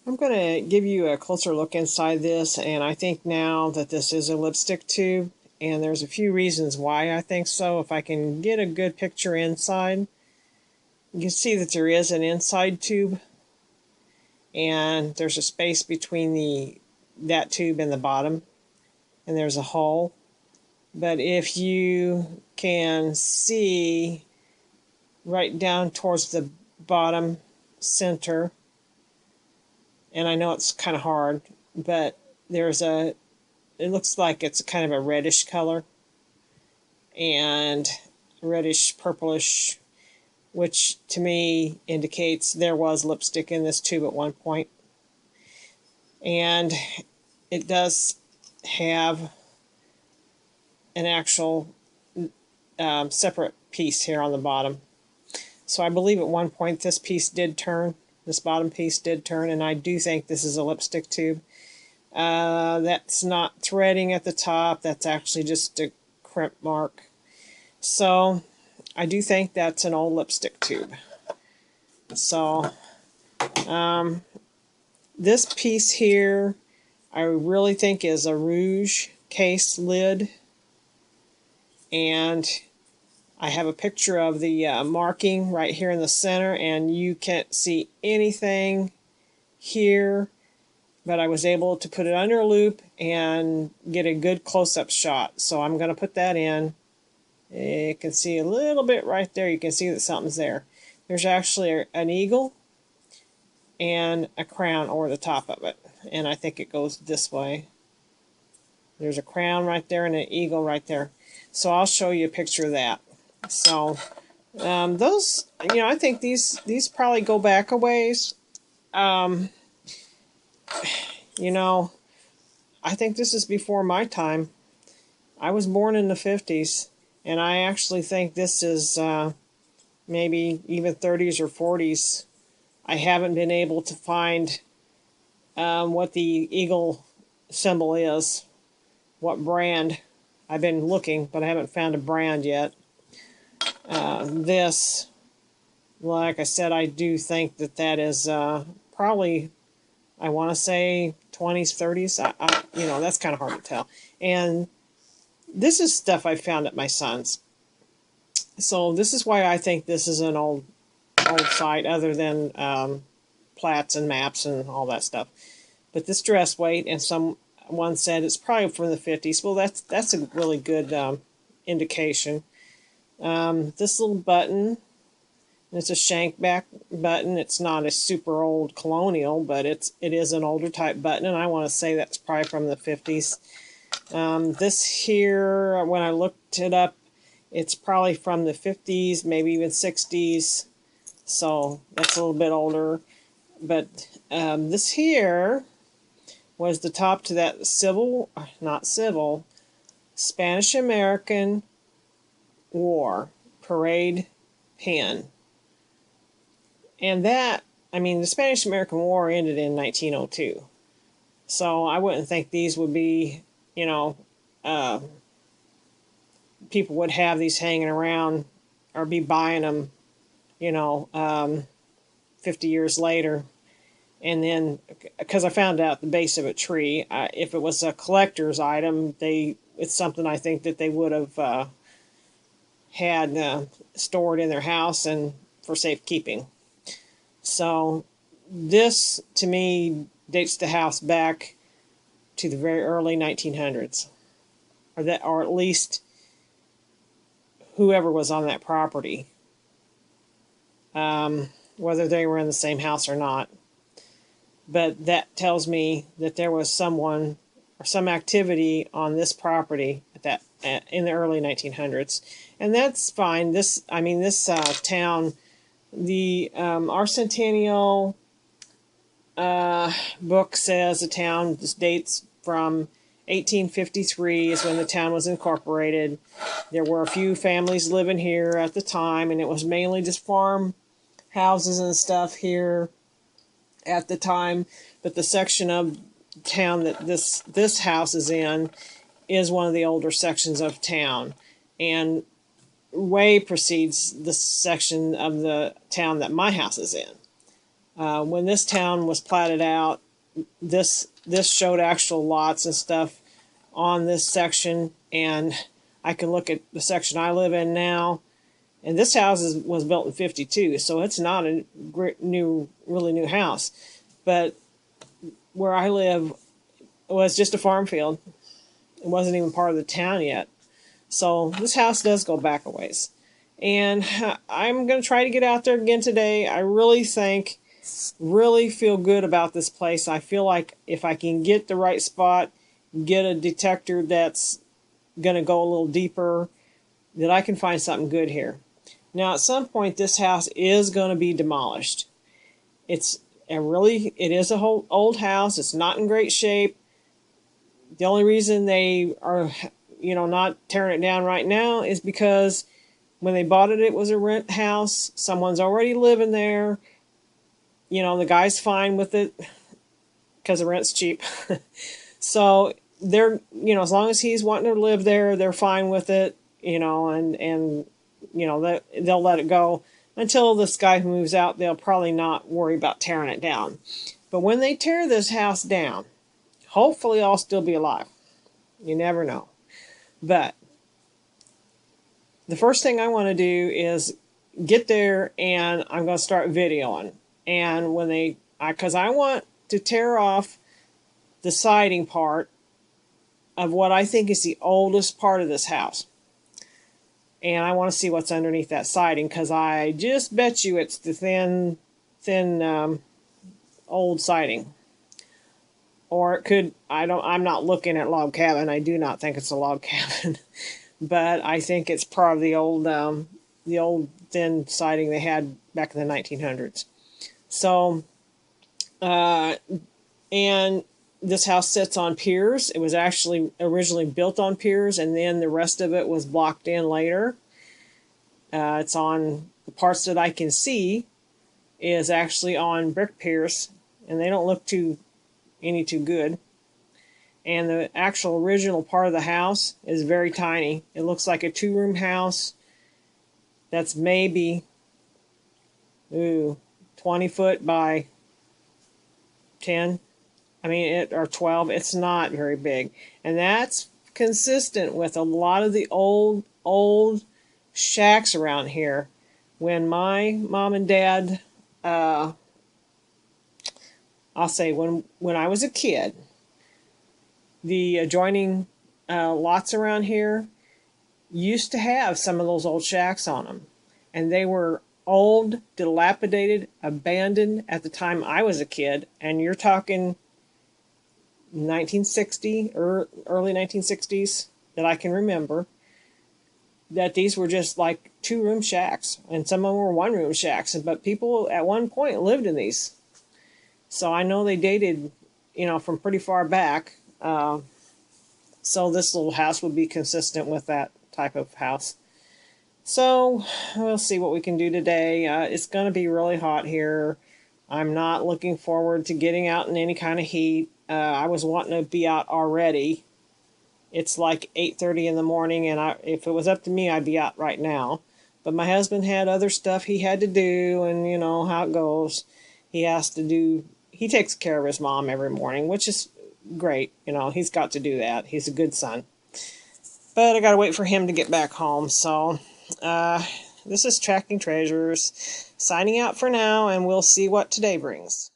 I'm going to give you a closer look inside this, and I think now that this is a lipstick tube, and there's a few reasons why I think so. If I can get a good picture inside, you can see that there is an inside tube, and there's a space between that tube and the bottom, and there's a hole. But if you can see right down towards the bottom center, and I know it's kind of hard, but it looks like it's kind of a reddish color, and reddish purplish, which to me indicates there was lipstick in this tube at one point. And it does have an actual separate piece here on the bottom. So I believe at one point this piece did turn. This bottom piece did turn, and I do think this is a lipstick tube. That's not threading at the top. That's actually just a crimp mark. So I do think that's an old lipstick tube. So this piece here I really think is a rouge case lid. And I have a picture of the marking right here in the center, and you can't see anything here, but I was able to put it under a loop and get a good close-up shot. So I'm going to put that in. You can see a little bit right there. You can see that something's there. There's actually an eagle and a crown over the top of it, and I think it goes this way. There's a crown right there and an eagle right there. So I'll show you a picture of that. So those, I think these probably go back a ways. I think this is before my time. I was born in the 50s, and I actually think this is maybe even 30s or 40s. I haven't been able to find what the eagle symbol is, what brand. I've been looking, but I haven't found a brand yet. This, like I said, I do think that is probably, I want to say 20s, 30s. That's kind of hard to tell. And this is stuff I found at my son's. So this is why I think this is an old site, other than plats and maps and all that stuff. But this dress weight, and someone said it's probably from the 50s. Well, that's a really good indication. This little button, it's a shank back button. It's not a super old colonial, but it is an older type button, and I want to say that's probably from the 50s. This here, when I looked it up, it's probably from the 50s, maybe even 60s. So that's a little bit older. But this here was the top to that Spanish-American War parade pin. And that, the Spanish-American War ended in 1902. So I wouldn't think these would be, people would have these hanging around or be buying them, 50 years later. And then, because I found out the base of a tree, if it was a collector's item, it's something I think that they would have had stored in their house and for safekeeping. So this, to me, dates the house back to the very early 1900s, or at least whoever was on that property, whether they were in the same house or not. But that tells me that there was someone or some activity on this property in the early 1900s, and that's fine. This town, our Centennial book says the town dates from 1853 is when the town was incorporated. There were a few families living here at the time, and it was mainly just farm houses and stuff here at the time. But the section of town that this house is in is one of the older sections of town, and way precedes the section of the town that my house is in. When this town was platted out, this showed actual lots and stuff on this section, and I can look at the section I live in now, and this house was built in 52, so it's not a really new house. But where I live was just a farm field. It wasn't even part of the town yet. So this house does go back a ways. And I'm going to try to get out there again today. I really feel good about this place. I feel like if I can get the right spot, get a detector that's going to go a little deeper, that I can find something good here. Now, at some point, this house is going to be demolished. It is a whole old house. It's not in great shape. The only reason they are, not tearing it down right now is because when they bought it, it was a rent house. Someone's already living there. The guy's fine with it because the rent's cheap. So they're, as long as he's wanting to live there, they're fine with it, and they'll let it go until this guy who moves out. They'll probably not worry about tearing it down. But when they tear this house down, hopefully I'll still be alive. You never know. But the first thing I want to do is get there, and I'm going to start videoing. And when because I want to tear off the siding part of what I think is the oldest part of this house. And I want to see what's underneath that siding, because I just bet you it's the thin old siding. Or it could, I'm not looking at log cabin. I do not think it's a log cabin. But I think it's part of the old thin siding they had back in the 1900s. So, and this house sits on piers. It was actually originally built on piers, and then the rest of it was blocked in later. It's on, the parts that I can see is actually on brick piers, and they don't look any too good. And the actual original part of the house is very tiny. It looks like a 2-room house that's maybe 20 foot by 10. Or 12. It's not very big. And that's consistent with a lot of the old shacks around here. When my mom and dad, I'll say when I was a kid, the adjoining lots around here used to have some of those old shacks on them. And they were old, dilapidated, abandoned at the time I was a kid. And you're talking 1960 or early 1960s that I can remember, that these were just like 2-room shacks, and some of them were 1-room shacks, but people at one point lived in these. So I know they dated, from pretty far back. So this little house would be consistent with that type of house. So we'll see what we can do today. It's going to be really hot here. I'm not looking forward to getting out in any kind of heat. I was wanting to be out already. It's like 8:30 in the morning, and if it was up to me, I'd be out right now. But my husband had other stuff he had to do, and you know how it goes. He takes care of his mom every morning, which is great. He's got to do that. He's a good son. But I got to wait for him to get back home. So this is Tracking Treasures, signing out for now, and we'll see what today brings.